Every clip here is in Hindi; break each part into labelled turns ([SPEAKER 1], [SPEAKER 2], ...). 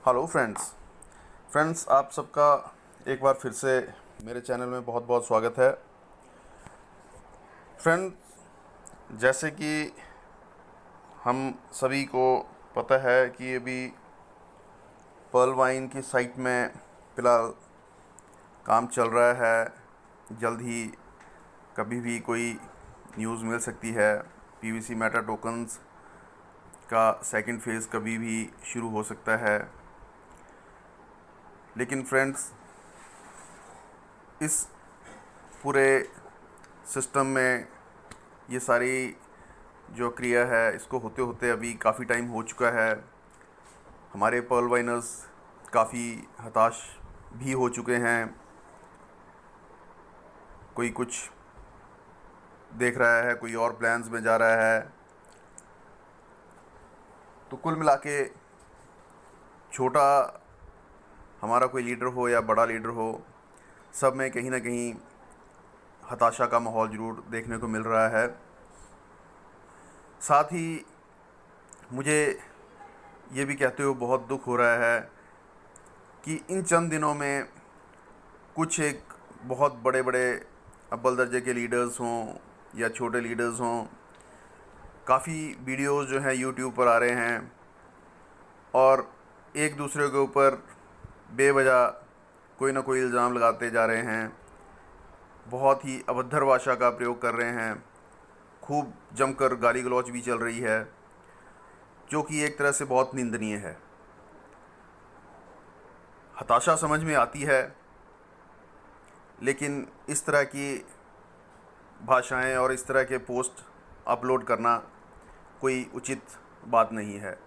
[SPEAKER 1] हेलो फ्रेंड्स आप सबका एक बार फिर से मेरे चैनल में बहुत बहुत स्वागत है। फ्रेंड्स, जैसे कि हम सभी को पता है कि अभी पर्ल वाइन की साइट में फ़िलहाल काम चल रहा है। जल्द ही कभी भी कोई न्यूज़ मिल सकती है। पीवीसी मेटा टोकन्स का सेकंड फेज़ कभी भी शुरू हो सकता है। लेकिन फ्रेंड्स, इस पूरे सिस्टम में ये सारी जो क्रिया है इसको होते होते अभी काफ़ी टाइम हो चुका है। हमारे पर्ल वाइनर्स काफ़ी हताश भी हो चुके हैं। कोई कुछ देख रहा है, कोई और प्लान्स में जा रहा है। तो कुल मिला के छोटा हमारा कोई लीडर हो या बड़ा लीडर हो, सब में कहीं ना कहीं हताशा का माहौल ज़रूर देखने को मिल रहा है। साथ ही मुझे ये भी कहते हुए बहुत दुख हो रहा है कि इन चंद दिनों में कुछ एक बहुत बड़े बड़े अव्वल दर्जे के लीडर्स हों या छोटे लीडर्स हों, काफ़ी वीडियोस जो हैं यूट्यूब पर आ रहे हैं और एक दूसरे के ऊपर बेवजह कोई ना कोई इल्ज़ाम लगाते जा रहे हैं। बहुत ही अभद्र भाषा का प्रयोग कर रहे हैं। खूब जमकर गाली गलौज भी चल रही है, जो कि एक तरह से बहुत निंदनीय है। हताशा समझ में आती है, लेकिन इस तरह की भाषाएं और इस तरह के पोस्ट अपलोड करना कोई उचित बात नहीं है।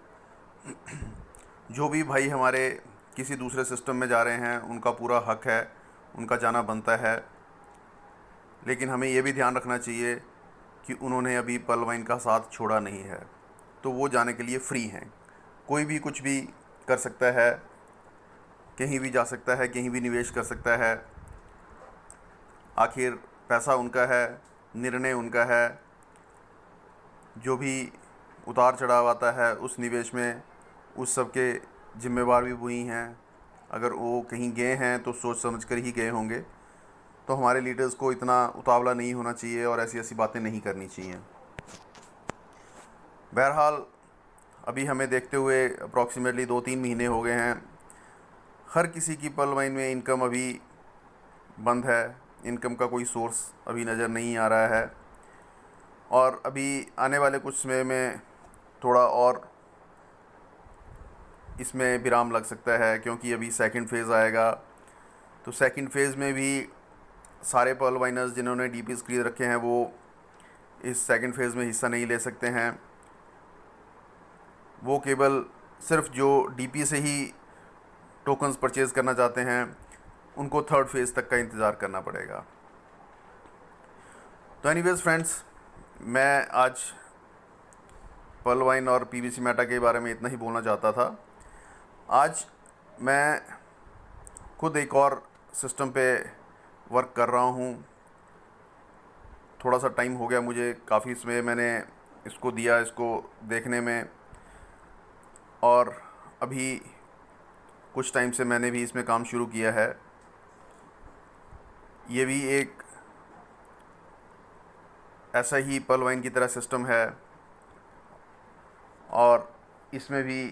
[SPEAKER 1] जो भी भाई हमारे किसी दूसरे सिस्टम में जा रहे हैं उनका पूरा हक है, उनका जाना बनता है। लेकिन हमें ये भी ध्यान रखना चाहिए कि उन्होंने अभी पर्ल वाइन का साथ छोड़ा नहीं है, तो वो जाने के लिए फ्री हैं। कोई भी कुछ भी कर सकता है, कहीं भी जा सकता है, कहीं भी निवेश कर सकता है। आखिर पैसा उनका है, निर्णय उनका है। जो भी उतार चढ़ाव आता है उस निवेश में, उस सब के जिम्मेवार भी वही हैं। अगर वो कहीं गए हैं तो सोच समझ कर ही गए होंगे। तो हमारे लीडर्स को इतना उतावला नहीं होना चाहिए और ऐसी ऐसी बातें नहीं करनी चाहिए। बहरहाल, अभी हमें देखते हुए अप्रॉक्सीमेटली 2-3 महीने हो गए हैं। हर किसी की पर्ल वाइन में इनकम अभी बंद है। इनकम का कोई सोर्स अभी नज़र नहीं आ रहा है और अभी आने वाले कुछ समय में थोड़ा और इसमें विराम लग सकता है, क्योंकि अभी सेकंड फेज़ आएगा। तो सेकंड फेज़ में भी सारे पर्ल वाइनर्स जिन्होंने डीपीज़ खरीद रखे हैं वो इस सेकंड फेज़ में हिस्सा नहीं ले सकते हैं। वो केवल सिर्फ जो डीपी से ही टोकन्स परचेज़ करना चाहते हैं उनको थर्ड फेज़ तक का इंतज़ार करना पड़ेगा। तो एनीवेज़ फ्रेंड्स, मैं आज पर्ल वाइन और पीवीसी मेटा के बारे में इतना ही बोलना चाहता था। आज मैं खुद एक और सिस्टम पे वर्क कर रहा हूँ। थोड़ा सा टाइम हो गया मुझे, काफ़ी समय मैंने इसको दिया, इसको देखने में। और अभी कुछ टाइम से मैंने भी इसमें काम शुरू किया है। ये भी एक ऐसा ही पर्ल वाइन की तरह सिस्टम है और इसमें भी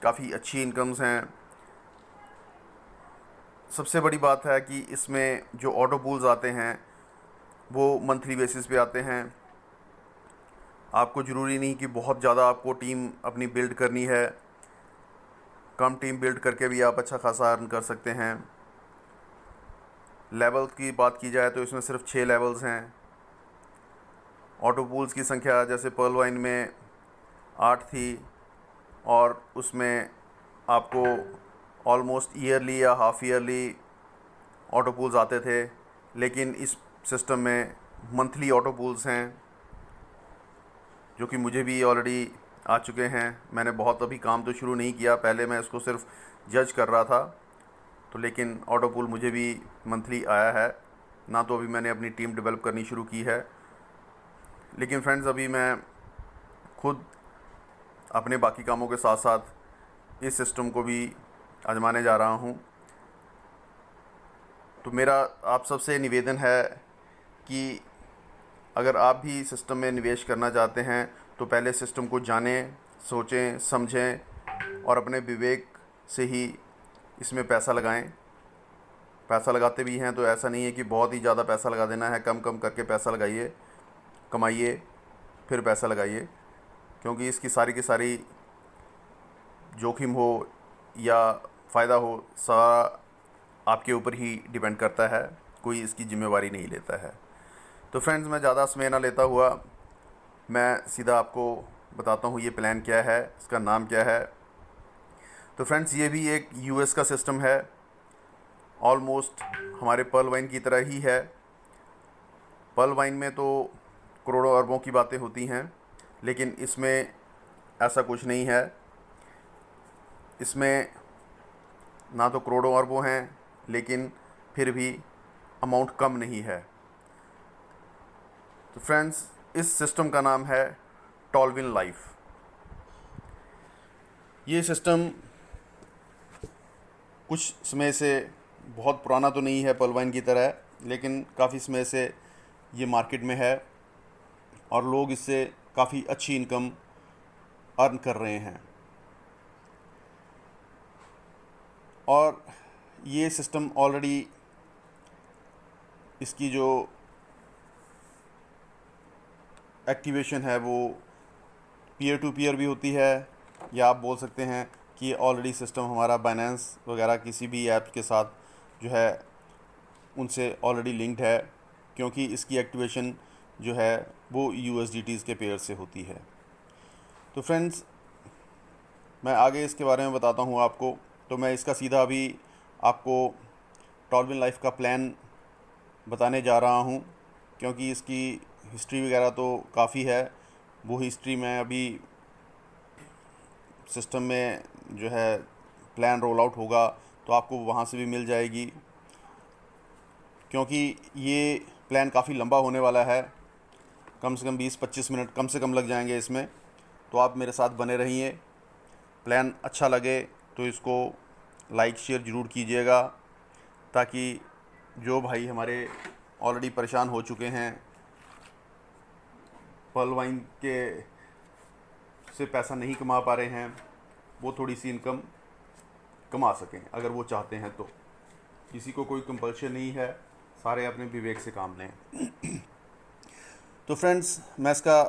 [SPEAKER 1] काफ़ी अच्छी इनकम्स हैं। सबसे बड़ी बात है कि इसमें जो ऑटो पूल्स आते हैं वो मंथली बेसिस पे आते हैं। आपको ज़रूरी नहीं कि बहुत ज़्यादा आपको टीम अपनी बिल्ड करनी है। कम टीम बिल्ड करके भी आप अच्छा खासा अर्न कर सकते हैं। लेवल्स की बात की जाए तो इसमें सिर्फ 6 लेवल्स हैं। ऑटो पूल्स की संख्या जैसे पर्ल वाइन में 8 थी और उसमें आपको ऑलमोस्ट ईयरली या हाफ ईयरली ऑटो पूल्स आते थे। लेकिन इस सिस्टम में मंथली ऑटो पूल्स हैं, जो कि मुझे भी ऑलरेडी आ चुके हैं। मैंने बहुत अभी काम तो शुरू नहीं किया, पहले मैं इसको सिर्फ जज कर रहा था। तो लेकिन ऑटो पूल मुझे भी मंथली आया है ना। तो अभी मैंने अपनी टीम डेवलप करनी शुरू की है। लेकिन फ्रेंड्स, अभी मैं खुद अपने बाकी कामों के साथ साथ इस सिस्टम को भी आजमाने जा रहा हूँ। तो मेरा आप सबसे निवेदन है कि अगर आप भी सिस्टम में निवेश करना चाहते हैं तो पहले सिस्टम को जानें, सोचें, समझें और अपने विवेक से ही इसमें पैसा लगाएं। पैसा लगाते भी हैं तो ऐसा नहीं है कि बहुत ही ज़्यादा पैसा लगा देना है, कम कम करके पैसा लगाइए, कमाइए, फिर पैसा लगाइए, क्योंकि इसकी सारी की सारी जोखिम हो या फ़ायदा हो, सारा आपके ऊपर ही डिपेंड करता है, कोई इसकी जिम्मेवारी नहीं लेता है। तो फ्रेंड्स, मैं ज़्यादा समय ना लेता हुआ मैं सीधा आपको बताता हूँ ये प्लान क्या है, इसका नाम क्या है। तो फ्रेंड्स, ये भी एक यूएस का सिस्टम है, ऑलमोस्ट हमारे पर्ल वाइन की तरह ही है। पर्ल वाइन में तो करोड़ों अरबों की बातें होती हैं, लेकिन इसमें ऐसा कुछ नहीं है। इसमें ना तो करोड़ों अरबों हैं, लेकिन फिर भी अमाउंट कम नहीं है। तो फ्रेंड्स, इस सिस्टम का नाम है टॉलविन लाइफ। ये सिस्टम कुछ समय से, बहुत पुराना तो नहीं है पर्ल वाइन की तरह, लेकिन काफ़ी समय से ये मार्केट में है और लोग इससे काफ़ी अच्छी इनकम अर्न कर रहे हैं। और ये सिस्टम ऑलरेडी, इसकी जो एक्टिवेशन है वो पीयर टू पीयर भी होती है, या आप बोल सकते हैं कि ऑलरेडी सिस्टम हमारा बाइनेंस वगैरह किसी भी ऐप के साथ जो है उनसे ऑलरेडी लिंक्ड है, क्योंकि इसकी एक्टिवेशन जो है वो USDTs के पेयर से होती है। तो फ्रेंड्स, मैं आगे इसके बारे में बताता हूँ आपको। तो मैं इसका सीधा अभी आपको टॉलविन लाइफ का प्लान बताने जा रहा हूँ, क्योंकि इसकी हिस्ट्री वगैरह तो काफ़ी है। वो हिस्ट्री मैं अभी सिस्टम में जो है प्लान रोल आउट होगा तो आपको वहाँ से भी मिल जाएगी, क्योंकि ये प्लान काफ़ी लंबा होने वाला है। कम से कम 20-25 मिनट कम से कम लग जाएंगे इसमें। तो आप मेरे साथ बने रहिए। प्लान अच्छा लगे तो इसको लाइक शेयर ज़रूर कीजिएगा, ताकि जो भाई हमारे ऑलरेडी परेशान हो चुके हैं, पर्ल वाइन के से पैसा नहीं कमा पा रहे हैं, वो थोड़ी सी इनकम कमा सकें अगर वो चाहते हैं तो। किसी को कोई कंपल्शन नहीं है, सारे अपने विवेक से काम लें। तो फ्रेंड्स, मैं इसका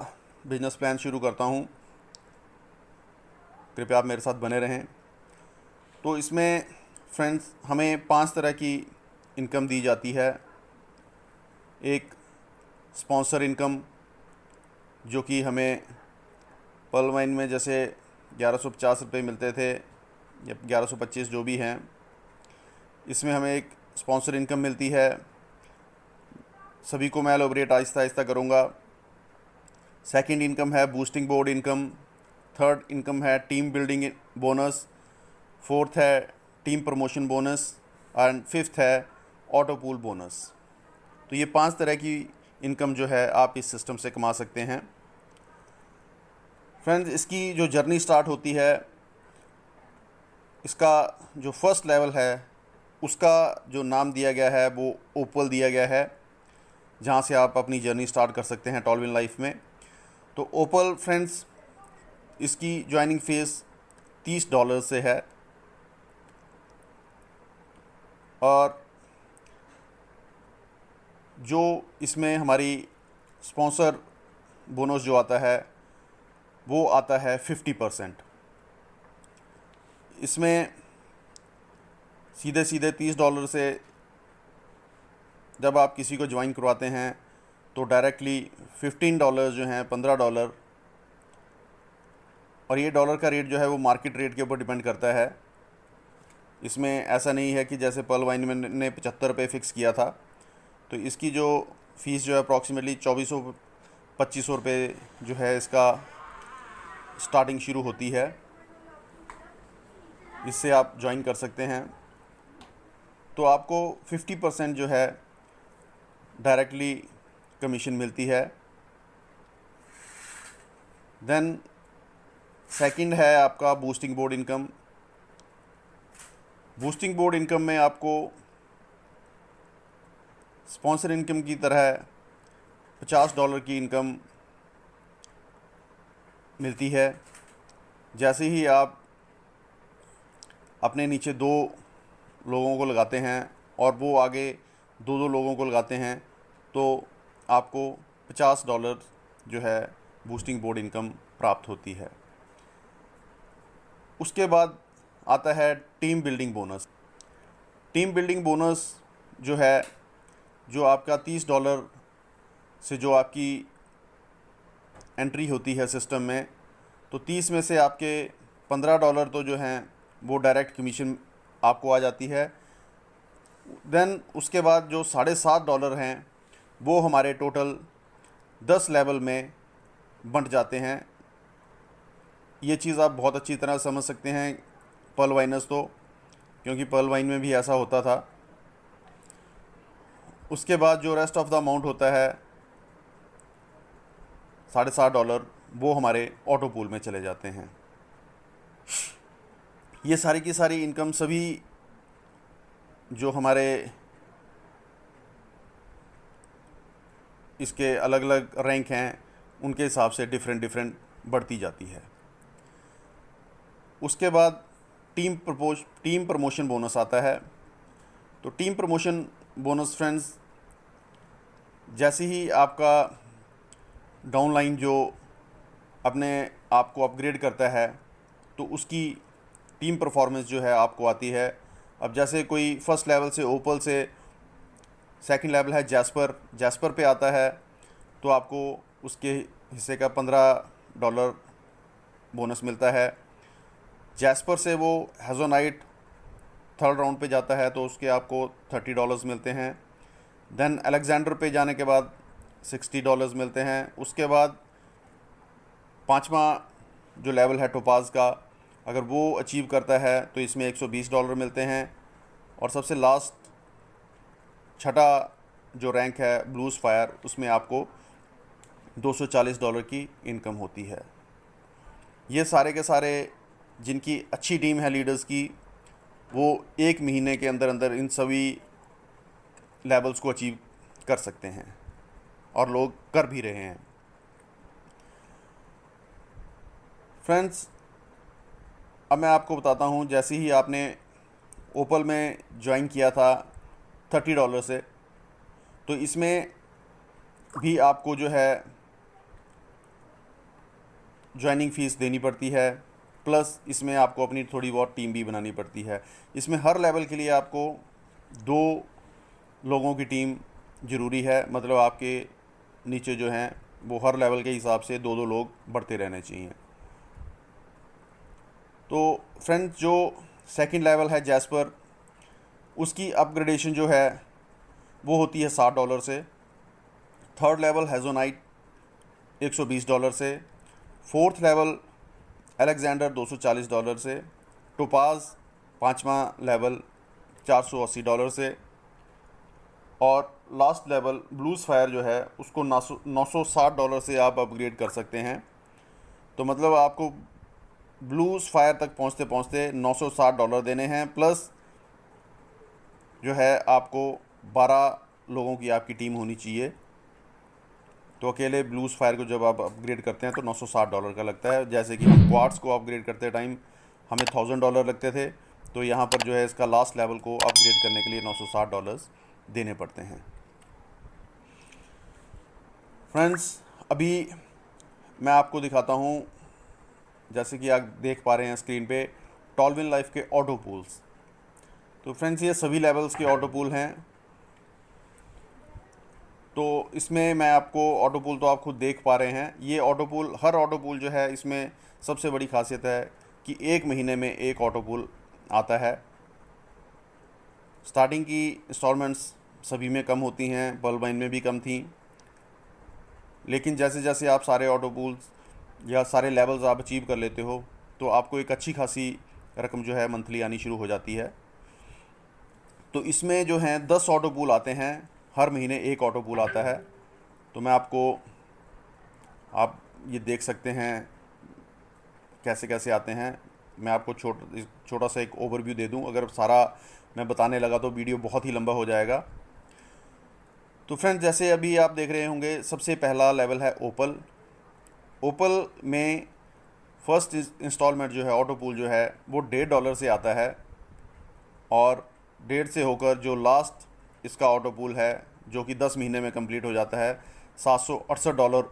[SPEAKER 1] बिजनेस प्लान शुरू करता हूँ, कृपया आप मेरे साथ बने रहें। तो इसमें फ्रेंड्स हमें 5 तरह की इनकम दी जाती है। एक स्पॉन्सर इनकम, जो कि हमें पर्ल वाइन में जैसे 1150 रुपये मिलते थे या 1125 जो भी हैं, इसमें हमें एक स्पॉन्सर इनकम मिलती है। सभी को मैं एलोबरेट आहिस्ता आहिस्ता करूँगा। सेकंड इनकम है boosting board income. Third income है टीम बिल्डिंग बोनस। फोर्थ है team promotion bonus. And fifth है ऑटो पूल बोनस। तो ये 5 तरह की इनकम जो है आप इस सिस्टम से कमा सकते हैं। फ्रेंड्स, इसकी जो जर्नी स्टार्ट होती है, इसका जो फर्स्ट लेवल है उसका जो नाम दिया गया है वो ओपल दिया गया है, जहाँ से आप अपनी जर्नी स्टार्ट कर सकते हैं टॉलविन लाइफ में। तो ओपल फ्रेंड्स, इसकी ज्वाइनिंग फ़ीस $30 से है, और जो इसमें हमारी स्पॉन्सर बोनस जो आता है वो आता है 50%। इसमें सीधे सीधे $30 से जब आप किसी को ज्वाइन करवाते हैं तो डायरेक्टली $15 जो हैं, $15, और ये डॉलर का रेट जो है वो मार्केट रेट के ऊपर डिपेंड करता है। इसमें ऐसा नहीं है कि जैसे पर्ल वाइन में ने 75 रुपये फ़िक्स किया था। तो इसकी जो फ़ीस जो है अप्रॉक्सीमेटली 2400-2500 रुपये जो है इसका स्टार्टिंग शुरू होती है। इससे आप ज्वाइन कर सकते हैं। तो आपको 50% जो है डायरेक्टली कमीशन मिलती है। देन सेकंड है आपका boosting board income. Boosting board income में आपको स्पॉन्सर इनकम की तरह $50 की इनकम मिलती है। जैसे ही आप अपने नीचे 2 लोगों को लगाते हैं और वो आगे 2 लोगों को लगाते हैं तो आपको $50 जो है बूस्टिंग बोर्ड इनकम प्राप्त होती है। उसके बाद आता है team building bonus. Team building bonus जो है, जो आपका $30 से जो आपकी एंट्री होती है सिस्टम में, तो 30 में से आपके $15 तो जो हैं वो डायरेक्ट कमीशन आपको आ जाती है। देन उसके बाद जो $7.5 हैं वो हमारे टोटल 10 लेवल में बंट जाते हैं। ये चीज़ आप बहुत अच्छी तरह समझ सकते हैं पर्ल वाइनर्स तो, क्योंकि पर्ल वाइन में भी ऐसा होता था। उसके बाद जो रेस्ट ऑफ द अमाउंट होता है $7.5, वो हमारे ऑटो पूल में चले जाते हैं। ये सारी की सारी इनकम सभी जो हमारे इसके अलग अलग रैंक हैं उनके हिसाब से डिफरेंट बढ़ती जाती है। उसके बाद टीम प्रमोशन बोनस आता है। तो टीम प्रमोशन बोनस फ्रेंड्स, जैसे ही आपका डाउनलाइन जो अपने आप को अपग्रेड करता है तो उसकी टीम परफॉर्मेंस जो है आपको आती है। अब जैसे कोई फर्स्ट लेवल से ओपल से सेकंड लेवल है जैस्पर पे आता है तो आपको उसके हिस्से का $15 बोनस मिलता है। जैस्पर से वो हेज़ोनाइट थर्ड राउंड पे जाता है तो उसके आपको $30 मिलते हैं। देन अलेक्जेंडर पे जाने के बाद $60 मिलते हैं। उसके बाद 5वां जो लेवल है टोपाज का, अगर वो अचीव करता है तो इसमें $120 मिलते हैं। और सबसे लास्ट छठा जो रैंक है ब्लूज़ फायर, उसमें आपको $240 की इनकम होती है। ये सारे के सारे जिनकी अच्छी टीम है लीडर्स की, वो 1 महीने के अंदर अंदर इन सभी लेवल्स को अचीव कर सकते हैं और लोग कर भी रहे हैं। फ्रेंड्स, अब मैं आपको बताता हूँ, जैसे ही आपने ओपल में ज्वाइन किया था $30 से, तो इसमें भी आपको जो है ज्वाइनिंग फ़ीस देनी पड़ती है, प्लस इसमें आपको अपनी थोड़ी बहुत टीम भी बनानी पड़ती है। इसमें हर लेवल के लिए आपको 2 लोगों की टीम ज़रूरी है, मतलब आपके नीचे जो हैं वो हर लेवल के हिसाब से 2 लोग बढ़ते रहने चाहिए। तो फ्रेंड्स, जो सेकंड लेवल है जैस्पर, उसकी अपग्रेडेशन जो है वो होती है $60 से। थर्ड लेवल हेज़ोनाइट $120 से। फोर्थ लेवल अलेक्जेंडर $240 से। टोपाज 5वां लेवल $480 से। और लास्ट लेवल ब्लूज़ फायर जो है उसको $960 से आप अपग्रेड कर सकते हैं। तो मतलब आपको ब्लूज़ फायर तक पहुंचते पहुंचते $960 देने हैं, प्लस जो है आपको 12 लोगों की आपकी टीम होनी चाहिए। तो अकेले ब्लूज़ फायर को जब आप अपग्रेड करते हैं तो $960 का लगता है। जैसे कि हम क्वार्ट्स को अपग्रेड करते टाइम हमें $1000 लगते थे, तो यहाँ पर जो है इसका लास्ट लेवल को अपग्रेड करने के लिए $960 देने पड़ते हैं। फ्रेंड्स, अभी मैं आपको दिखाता हूँ, जैसे कि आप देख पा रहे हैं स्क्रीन पे, टॉलविन लाइफ के ऑटो पूल्स। तो फ्रेंड्स, ये सभी लेवल्स के ऑटो पूल हैं। तो इसमें मैं आपको ऑटो पूल तो आप खुद देख पा रहे हैं। ये ऑटो पूल, हर ऑटो पूल जो है, इसमें सबसे बड़ी खासियत है कि 1 महीने में एक ऑटो पूल आता है। स्टार्टिंग की इंस्टॉलमेंट्स सभी में कम होती हैं, पर्ल वाइन में भी कम थी, लेकिन जैसे जैसे आप सारे ऑटो पूल्स या सारे लेवल्स आप अचीव कर लेते हो तो आपको एक अच्छी खासी रकम जो है मंथली आनी शुरू हो जाती है। तो इसमें जो हैं 10 ऑटो पूल आते हैं, हर महीने एक ऑटो पूल आता है। तो मैं आपको, आप ये देख सकते हैं कैसे कैसे आते हैं। मैं आपको छोटा सा एक ओवरव्यू दे दूं। अगर सारा मैं बताने लगा तो वीडियो बहुत ही लंबा हो जाएगा। तो फ्रेंड्स, जैसे अभी आप देख रहे होंगे, सबसे पहला लेवल है ओपल। ओपल में फर्स्ट इंस्टॉलमेंट जो है ऑटो पूल जो है वो $1.5 से आता है, और 1.5 से होकर जो लास्ट इसका ऑटो पूल है जो कि 10 महीने में कंप्लीट हो जाता है, $768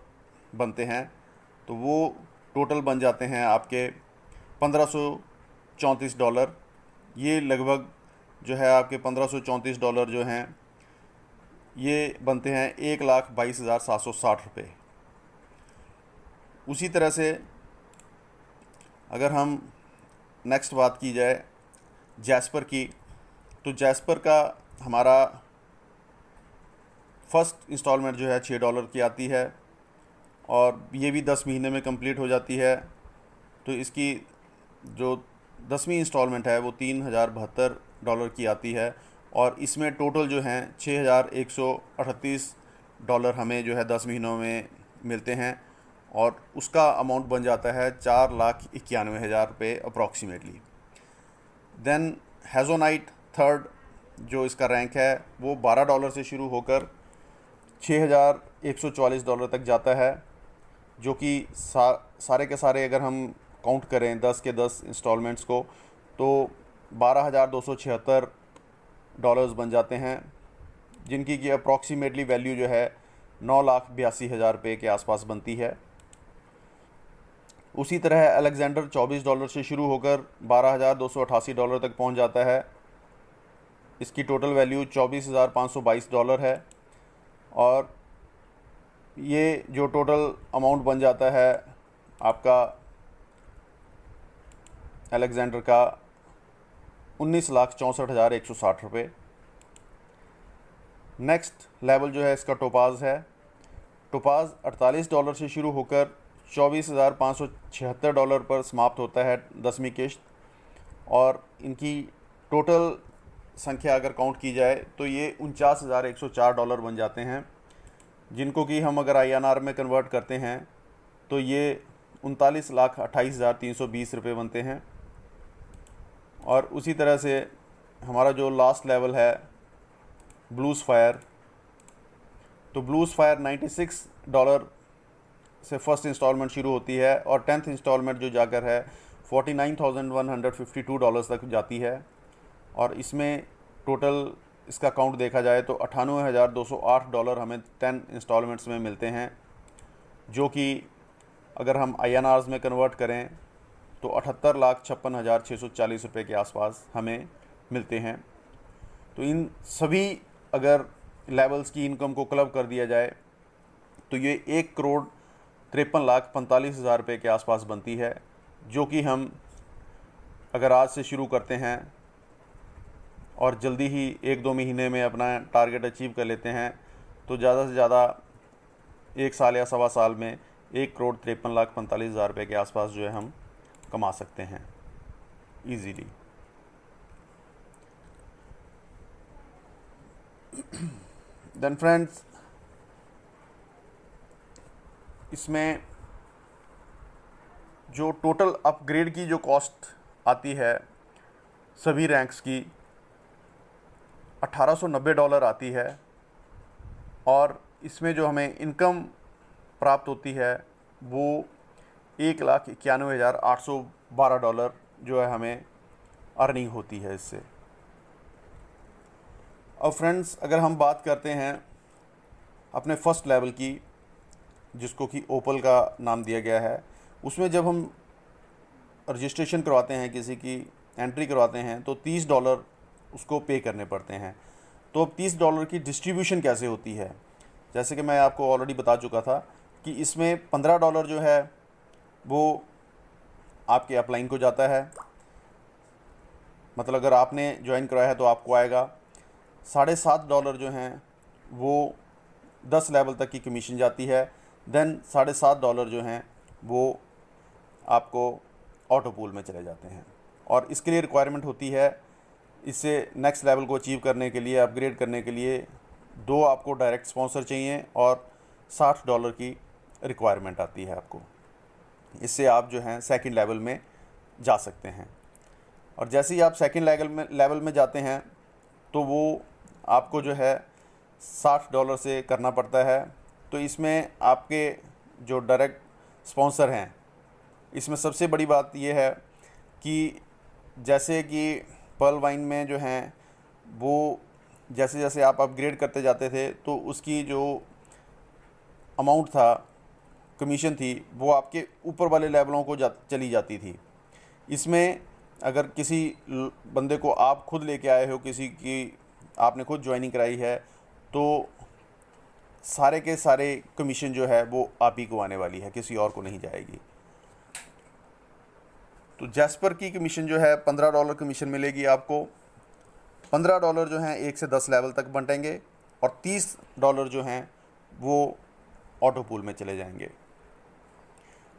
[SPEAKER 1] बनते हैं। तो वो टोटल बन जाते हैं आपके $1534। ये लगभग जो है आपके $1534 जो हैं ये बनते हैं 1,22,760 रुपये। उसी तरह से अगर हम नेक्स्ट बात की जाए जैस्पर की, तो जैस्पर का हमारा फर्स्ट इंस्टॉलमेंट जो है $6 की आती है, और ये भी 10 महीने में कंप्लीट हो जाती है। तो इसकी जो 10वीं इंस्टॉलमेंट है वो $3,072 की आती है, और इसमें टोटल जो हैं $6,138 हमें जो है 10 महीनों में मिलते हैं, और उसका अमाउंट बन जाता है $4,91,000 अप्रॉक्सीमेटली। देन हेज़ोनाइट थर्ड जो इसका रैंक है वो $12 से शुरू होकर $6,144 तक जाता है, जो कि सारे के सारे अगर हम काउंट करें 10 के 10 इंस्टॉलमेंट्स को तो $12,276 बन जाते हैं, जिनकी की अप्रॉक्सीमेटली वैल्यू जो है $9,82,000 के आसपास बनती है। उसी तरह अलेक्जेंडर $24 से शुरू होकर $12,288 तक पहुंच जाता है। इसकी टोटल वैल्यू $24,522 है, और ये जो टोटल अमाउंट बन जाता है आपका अलेक्जेंडर का 19,64,160 रुपये। नेक्स्ट लेवल जो है इसका टोपाज़ है। टोपाज़ $48 से शुरू होकर $24,576 पर समाप्त होता है 10वीं किश्त, और इनकी टोटल संख्या अगर काउंट की जाए तो ये $49,104 बन जाते हैं, जिनको कि हम अगर INR में कन्वर्ट करते हैं तो ये 39,28,320 रुपये बनते हैं। और उसी तरह से हमारा जो लास्ट लेवल है ब्लूज़ फायर, तो ब्लूज़ फायर $96 से फर्स्ट इंस्टॉलमेंट शुरू होती है, और 10th इंस्टॉलमेंट जो जाकर है $49,152 तक जाती है, और इसमें टोटल इसका काउंट देखा जाए तो $98,208 हमें 10 इंस्टॉलमेंट्स में मिलते हैं, जो कि अगर हम INRs में कन्वर्ट करें तो 78,56,640 रुपये के आसपास हमें मिलते हैं। तो इन सभी अगर लेवल्स की इनकम को क्लब कर दिया जाए तो ये 1,53,45,000 रुपये के आसपास बनती है, जो कि हम अगर आज से शुरू करते हैं और जल्दी ही 1-2 महीने में अपना टारगेट अचीव कर लेते हैं तो ज़्यादा से ज़्यादा 1 साल या सवा साल में 1,53,45,000 रुपये के आसपास जो है हम कमा सकते हैं ईज़िली। देन फ्रेंड्स, इसमें जो टोटल अपग्रेड की जो कॉस्ट आती है सभी रैंक्स की $1,890 आती है, और इसमें जो हमें इनकम प्राप्त होती है वो $1,91,812 जो है हमें अर्निंग होती है इससे। अब फ्रेंड्स, अगर हम बात करते हैं अपने फर्स्ट लेवल की, जिसको कि ओपल का नाम दिया गया है, उसमें जब हम रजिस्ट्रेशन करवाते हैं, किसी की एंट्री करवाते हैं तो $30 उसको पे करने पड़ते हैं। तो अब $30 की डिस्ट्रीब्यूशन कैसे होती है, जैसे कि मैं आपको ऑलरेडी बता चुका था कि इसमें $15 जो है वो आपके अपलाइन को जाता है, मतलब अगर आपने ज्वाइन कराया है तो आपको आएगा। $7.5 जो हैं वो 10 लेवल तक की कमीशन जाती है। देन $7.5 जो हैं वो आपको ऑटो पूल में चले जाते हैं, और इसके लिए रिक्वायरमेंट होती है, इससे नेक्स्ट लेवल को अचीव करने के लिए, अपग्रेड करने के लिए 2 आपको डायरेक्ट स्पॉन्सर चाहिए, और $60 की रिक्वायरमेंट आती है आपको। इससे आप जो हैं सेकंड लेवल में जा सकते हैं। और जैसे ही आप सेकंड लेवल में जाते हैं तो वो आपको जो है $60 से करना पड़ता है। तो इसमें आपके जो डायरेक्ट स्पॉन्सर हैं, इसमें सबसे बड़ी बात ये है कि जैसे कि पर्ल वाइन में जो हैं वो जैसे जैसे आप अपग्रेड करते जाते थे तो उसकी जो अमाउंट था, कमीशन थी, वो आपके ऊपर वाले लेवलों को चली जाती थी। इसमें अगर किसी बंदे को आप खुद लेके आए हो, किसी की आपने खुद ज्वाइनिंग कराई है, तो सारे के सारे कमीशन जो है वो आप ही को आने वाली है, किसी और को नहीं जाएगी। तो जैस्पर की कमीशन जो है $15 कमीशन मिलेगी आपको। $15 जो हैं 1 से 10 लेवल तक बंटेंगे और $30 जो हैं वो ऑटो पूल में चले जाएंगे।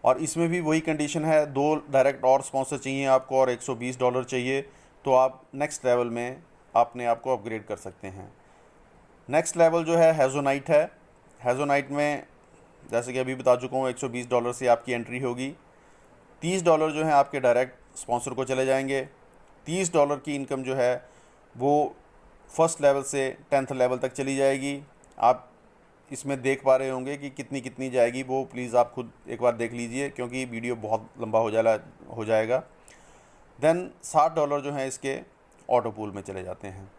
[SPEAKER 1] और इसमें भी वही कंडीशन है, 2 डायरेक्ट और स्पॉन्सर चाहिए आपको और $120 चाहिए, तो आप नेक्स्ट लेवल में अपने आप को अपग्रेड कर सकते हैं। नेक्स्ट लेवल जो है हेज़ोनाइट है। हेज़ोनाइट में जैसे कि अभी बता चुका हूँ, $120 से आपकी एंट्री होगी। $30 जो है आपके डायरेक्ट स्पॉन्सर को चले जाएंगे। $30 की इनकम जो है वो फर्स्ट लेवल से 10th लेवल तक चली जाएगी। आप इसमें देख पा रहे होंगे कि कितनी कितनी जाएगी, वो प्लीज़ आप खुद एक बार देख लीजिए क्योंकि वीडियो बहुत लंबा हो जाएगा। देन $60 जो हैं इसके ऑटो पूल में चले जाते हैं।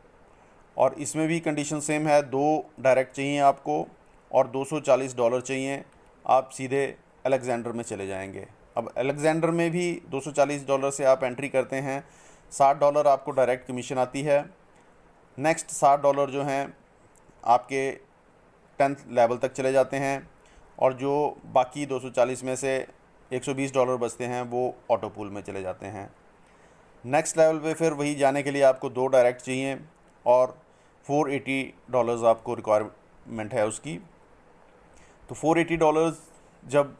[SPEAKER 1] और इसमें भी कंडीशन सेम है, 2 डायरेक्ट चाहिए आपको और $240 चाहिए, आप सीधे अलेक्जेंडर में चले जाएंगे। अब अलेक्जेंडर में भी $240 से आप एंट्री करते हैं, $60 आपको डायरेक्ट कमीशन आती है। नेक्स्ट $60 जो हैं आपके 10th लेवल तक चले जाते हैं और जो बाकी 240 में से $120 बचते हैं वो ऑटो पूल में चले जाते हैं। नेक्स्ट लेवल पे फिर वही जाने के लिए आपको 2 डायरेक्ट चाहिए और $480 आपको रिक्वायरमेंट है उसकी। तो $480 जब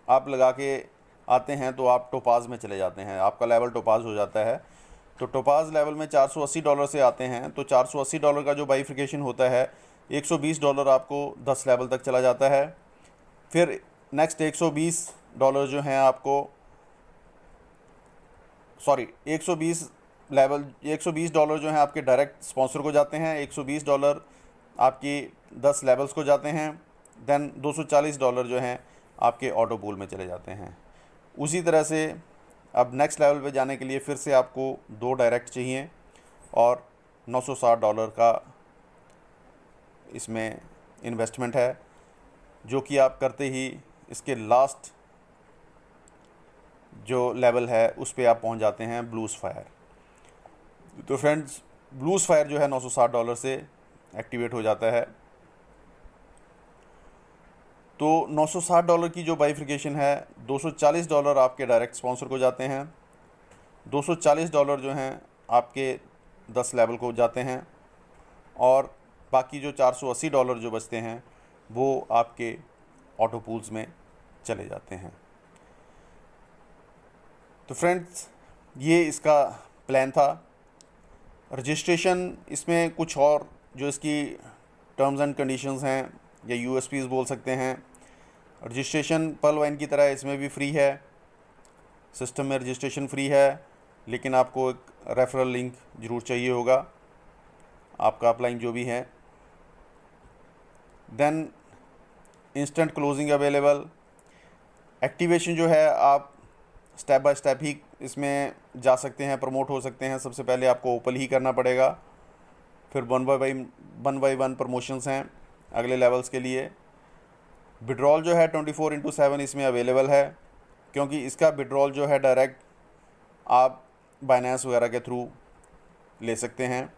[SPEAKER 1] आप लगा के आते हैं तो आप टोपाज में चले जाते हैं, आपका लेवल टोपाज हो जाता है। तो टोपाज लेवल में $480 से आते हैं, तो $480 का जो बाइफिकेशन होता है, $120 आपको 10 लेवल तक चला जाता है। फिर नेक्स्ट $120 जो हैं आपको, सॉरी, $120 जो हैं आपके डायरेक्ट स्पॉन्सर को जाते हैं, $120 आपकी 10 लेवल्स को जाते हैं। देन $240 जो हैं आपके ऑटो पूल में चले जाते हैं। उसी तरह से अब नेक्स्ट लेवल पे जाने के लिए फिर से आपको 2 डायरेक्ट चाहिए और $960 का इसमें इन्वेस्टमेंट है, जो कि आप करते ही इसके लास्ट जो लेवल है उस पे आप पहुंच जाते हैं, ब्लूज़ फायर। तो फ्रेंड्स, ब्लूज़ फायर जो है $960 से एक्टिवेट हो जाता है। तो $960 की जो बाइफिकेशन है, $240 आपके डायरेक्ट स्पॉन्सर को जाते हैं, $240 जो हैं आपके 10 लेवल को जाते हैं और बाकी जो $480 जो बचते हैं वो आपके ऑटो पूल्स में चले जाते हैं। तो फ्रेंड्स, ये इसका प्लान था। रजिस्ट्रेशन इसमें कुछ और जो इसकी टर्म्स एंड कंडीशंस हैं या यूएसपीज़ बोल सकते हैं, रजिस्ट्रेशन पर्ल वाइन की तरह इसमें भी फ्री है, सिस्टम में रजिस्ट्रेशन फ्री है, लेकिन आपको एक रेफरल लिंक ज़रूर चाहिए होगा, आपका अपलाइन जो भी है। Then instant closing available. Activation जो है आप स्टेप बाय स्टेप ही इसमें जा सकते हैं, प्रमोट हो सकते हैं। सबसे पहले आपको ओपन ही करना पड़ेगा, फिर वन बाई वन प्रमोशंस हैं अगले लेवल्स के लिए। विड्रॉल जो है 24/7 इसमें अवेलेबल है, क्योंकि इसका विड्रॉल जो है डायरेक्ट आप बाइनेंस वगैरह के थ्रू ले सकते हैं।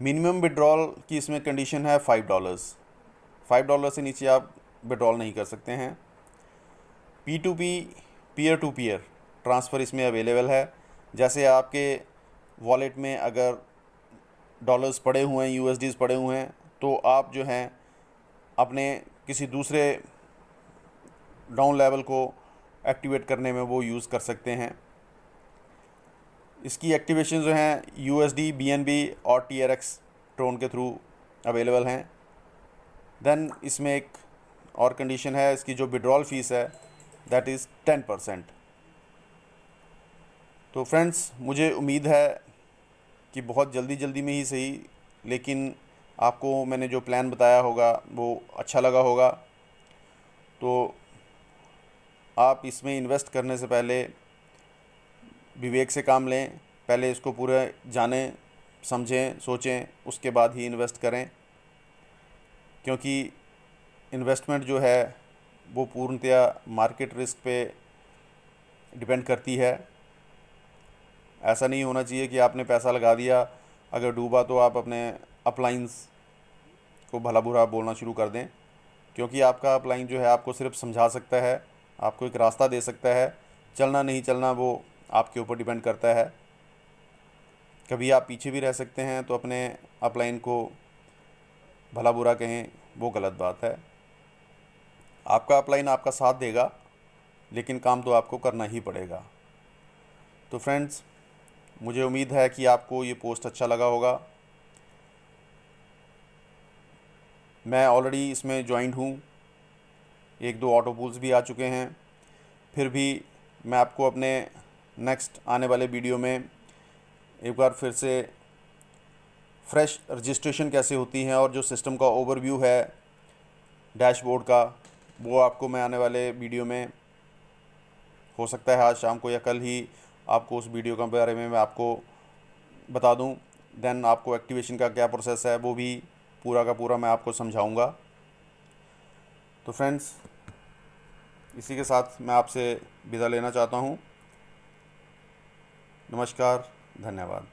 [SPEAKER 1] मिनिमम विड्रॉल की इसमें कंडीशन है $5। $5 से नीचे आप विड्रॉल नहीं कर सकते हैं। P2P, peer to peer transfer इसमें अवेलेबल है। जैसे आपके वॉलेट में अगर डॉलर्स पड़े हुए हैं, USDs पड़े हुए हैं, तो आप जो हैं अपने किसी दूसरे डाउन लेवल को एक्टिवेट करने में वो यूज़ कर सकते हैं। इसकी एक्टिवेशन जो हैं USD, BNB और TRX ट्रोन के थ्रू अवेलेबल हैं। देन इसमें एक और कंडीशन है, इसकी जो विड्रॉल फ़ीस है दैट इज़ 10%। तो फ्रेंड्स, मुझे उम्मीद है कि बहुत जल्दी जल्दी में ही सही, लेकिन आपको मैंने जो प्लान बताया होगा वो अच्छा लगा होगा। तो आप इसमें इन्वेस्ट करने से पहले विवेक से काम लें। पहले इसको पूरा जानें, समझें, सोचें, उसके बाद ही इन्वेस्ट करें, क्योंकि इन्वेस्टमेंट जो है वो पूर्णतया मार्केट रिस्क पे डिपेंड करती है। ऐसा नहीं होना चाहिए कि आपने पैसा लगा दिया, अगर डूबा तो आप अपने अपलाइंस को भला बुरा बोलना शुरू कर दें, क्योंकि आपका अपलाइन जो है आपको सिर्फ समझा सकता है, आपको एक रास्ता दे सकता है। चलना नहीं चलना वो आपके ऊपर डिपेंड करता है। कभी आप पीछे भी रह सकते हैं, तो अपने अपलाइन को भला बुरा कहें वो गलत बात है। आपका अपलाइन आपका साथ देगा, लेकिन काम तो आपको करना ही पड़ेगा। तो फ्रेंड्स, मुझे उम्मीद है कि आपको ये पोस्ट अच्छा लगा होगा। मैं ऑलरेडी इसमें ज्वाइंट हूँ, एक दो ऑटो पूल्स भी आ चुके हैं। फिर भी मैं आपको अपने नेक्स्ट आने वाले वीडियो में एक बार फिर से फ्रेश रजिस्ट्रेशन कैसे होती हैं और जो सिस्टम का ओवरव्यू है डैशबोर्ड का, वो आपको मैं आने वाले वीडियो में, हो सकता है आज शाम को या कल ही, आपको उस वीडियो के बारे में मैं आपको बता दूं। देन आपको एक्टिवेशन का क्या प्रोसेस है वो भी पूरा का पूरा मैं आपको समझाऊंगा। तो फ्रेंड्स, इसी के साथ मैं आपसे विदा लेना चाहता हूं। नमस्कार, धन्यवाद।